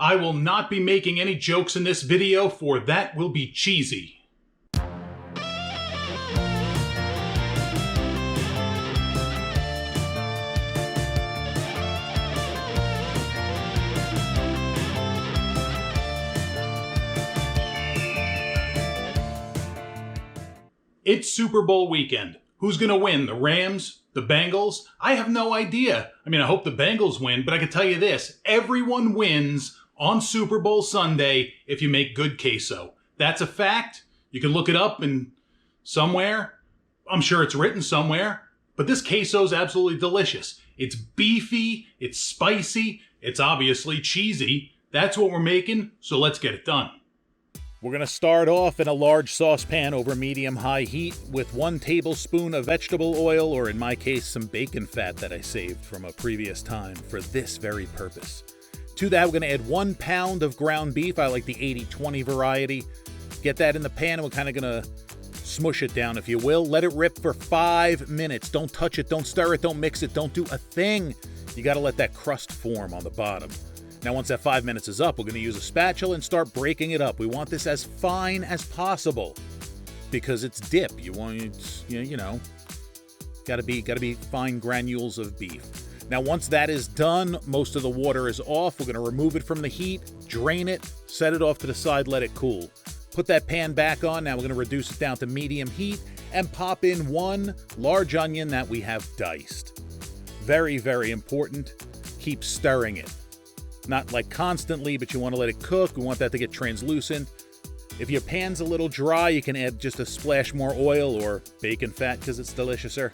I will not be making any jokes in this video, for that will be cheesy. It's Super Bowl weekend. Who's gonna win? The Rams? The Bengals? I have no idea. I mean, I hope the Bengals win, but I can tell you this. Everyone wins on Super Bowl Sunday if you make good queso. That's a fact. You can look it up in somewhere. I'm sure it's written somewhere. But this queso is absolutely delicious. It's beefy, it's spicy, it's obviously cheesy. That's what we're making, so let's get it done. We're going to start off in a large saucepan over medium-high heat with 1 tablespoon of vegetable oil, or in my case, some bacon fat that I saved from a previous time for this very purpose. To that, we're going to add 1 pound of ground beef. I like the 80-20 variety. Get that in the pan, and we're kind of going to smush it down, if you will. Let it rip for 5 minutes. Don't touch it, don't stir it, don't mix it, don't do a thing. You got to let that crust form on the bottom. Now, once that 5 minutes is up, we're going to use a spatula and start breaking it up. We want this as fine as possible because it's dip. You want, got to be fine granules of beef. Now, once that is done, most of the water is off. We're going to remove it from the heat, drain it, set it off to the side, let it cool. Put that pan back on. Now we're going to reduce it down to medium heat and pop in 1 large onion that we have diced. Very, very important. Keep stirring it. Not like constantly, but you want to let it cook. We want that to get translucent. If your pan's a little dry, you can add just a splash more oil or bacon fat because it's deliciouser.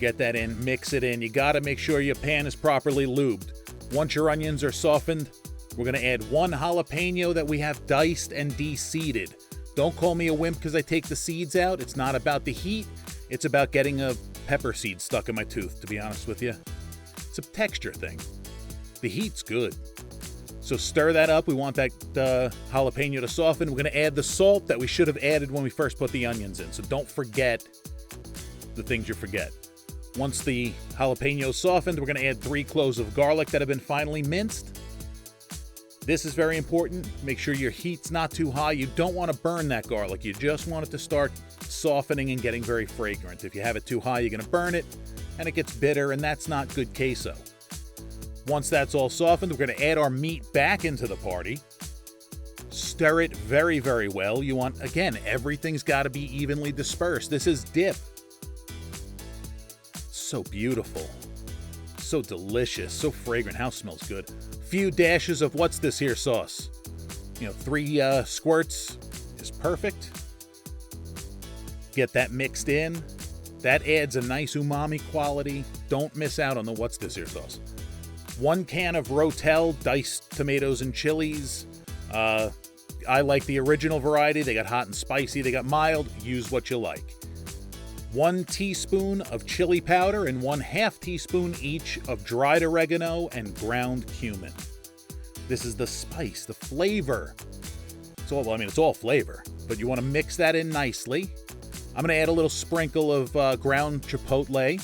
Get that in, mix it in. You got to make sure your pan is properly lubed. Once your onions are softened, we're going to add 1 jalapeno that we have diced and de-seeded. Don't call me a wimp because I take the seeds out. It's not about the heat. It's about getting a pepper seed stuck in my tooth, to be honest with you. It's a texture thing. The heat's good. So stir that up. We want that jalapeno to soften. We're going to add the salt that we should have added when we first put the onions in. So don't forget the things you forget. Once the jalapeno softened, we're going to add 3 cloves of garlic that have been finely minced. This is very important. Make sure your heat's not too high. You don't want to burn that garlic. You just want it to start softening and getting very fragrant. If you have it too high, you're going to burn it, and it gets bitter, and that's not good queso. Once that's all softened, we're going to add our meat back into the party. Stir it very, very well. You want, again, everything's got to be evenly dispersed. This is dip. So beautiful. So delicious. So fragrant. How smells good. Few dashes of what's this here sauce? 3 squirts is perfect. Get that mixed in. That adds a nice umami quality. Don't miss out on the what's this here sauce. 1 can of Ro-Tel diced tomatoes and chilies. I like the original variety. They got hot and spicy. They got mild. Use what you like. 1 teaspoon of chili powder and 1/2 teaspoon each of dried oregano and ground cumin. This is the spice, the flavor. It's all flavor, but you want to mix that in nicely. I'm going to add a little sprinkle of ground chipotle.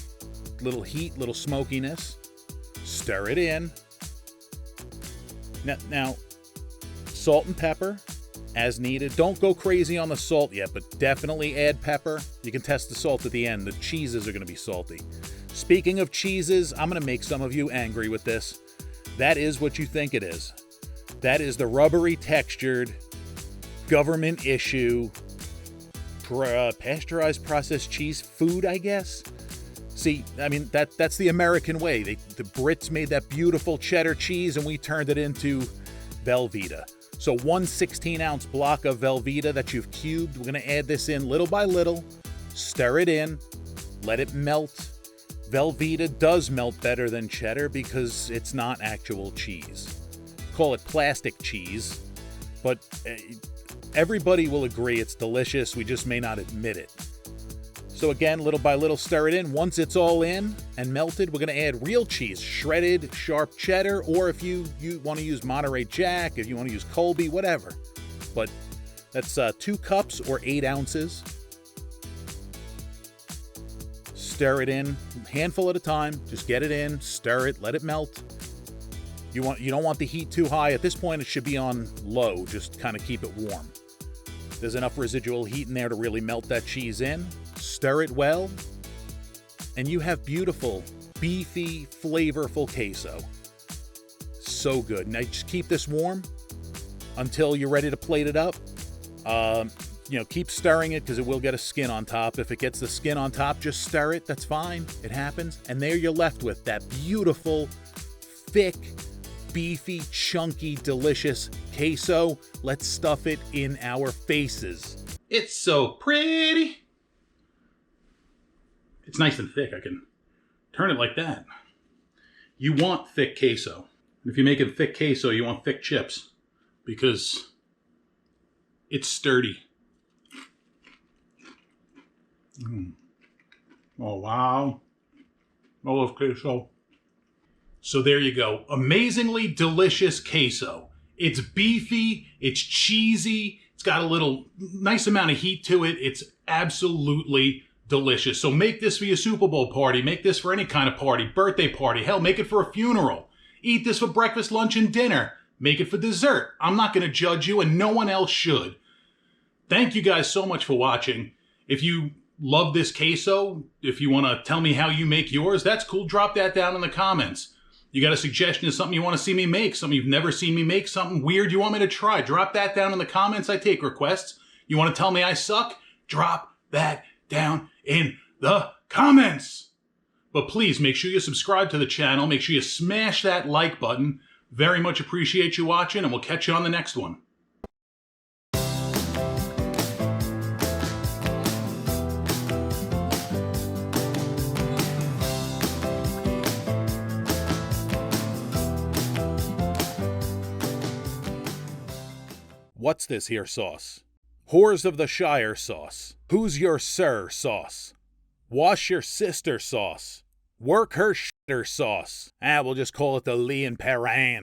Little heat, little smokiness. Stir it in. Now, salt and pepper as needed. Don't go crazy on the salt yet, but definitely add pepper. You can test the salt at the end. The cheeses are going to be salty. Speaking of cheeses, I'm going to make some of you angry with this. That is what you think it is. That is the rubbery textured, government issue, pasteurized processed cheese food, I guess. See, I mean, that's the American way. The Brits made that beautiful cheddar cheese, and we turned it into Velveeta. So 1 16-ounce block of Velveeta that you've cubed, we're going to add this in little by little. Stir it in. Let it melt. Velveeta does melt better than cheddar because it's not actual cheese. Call it plastic cheese, but everybody will agree it's delicious. We just may not admit it. So again, little by little, stir it in. Once it's all in and melted, we're going to add real cheese, shredded, sharp cheddar, or if you want to use Monterey Jack, if you want to use Colby, whatever. But that's 2 cups or 8 ounces. Stir it in, handful at a time. Just get it in, stir it, let it melt. You don't want the heat too high. At this point, it should be on low. Just kind of keep it warm. There's enough residual heat in there to really melt that cheese in. Stir it well. And you have beautiful, beefy, flavorful queso. So good. Now just keep this warm until you're ready to plate it up. Keep stirring it because it will get a skin on top. If it gets the skin on top, just stir it. That's fine. It happens. And there you're left with that beautiful, thick, beefy, chunky, delicious queso. Let's stuff it in our faces. It's so pretty. It's nice and thick. I can turn it like that. You want thick queso. If you're making thick queso, you want thick chips because it's sturdy. Oh, wow. I love queso. So there you go. Amazingly delicious queso. It's beefy, it's cheesy, it's got a little nice amount of heat to it. It's absolutely delicious. So make this for your Super Bowl party. Make this for any kind of party, birthday party. Hell, make it for a funeral. Eat this for breakfast, lunch, and dinner. Make it for dessert. I'm not going to judge you, and no one else should. Thank you guys so much for watching. If you love this queso, if you want to tell me how you make yours, that's cool. Drop that down in the comments. You got a suggestion of something you want to see me make, something you've never seen me make, something weird you want me to try, drop that down in the comments. I take requests. You want to tell me I suck? Drop that down in the comments. But please make sure you subscribe to the channel. Make sure you smash that like button. Very much appreciate you watching, and we'll catch you on the next one. What's this here sauce? Whores of the Shire sauce. Who's your sir sauce? Wash your sister sauce. Work her shitter sauce. We'll just call it the Lee and Perrin.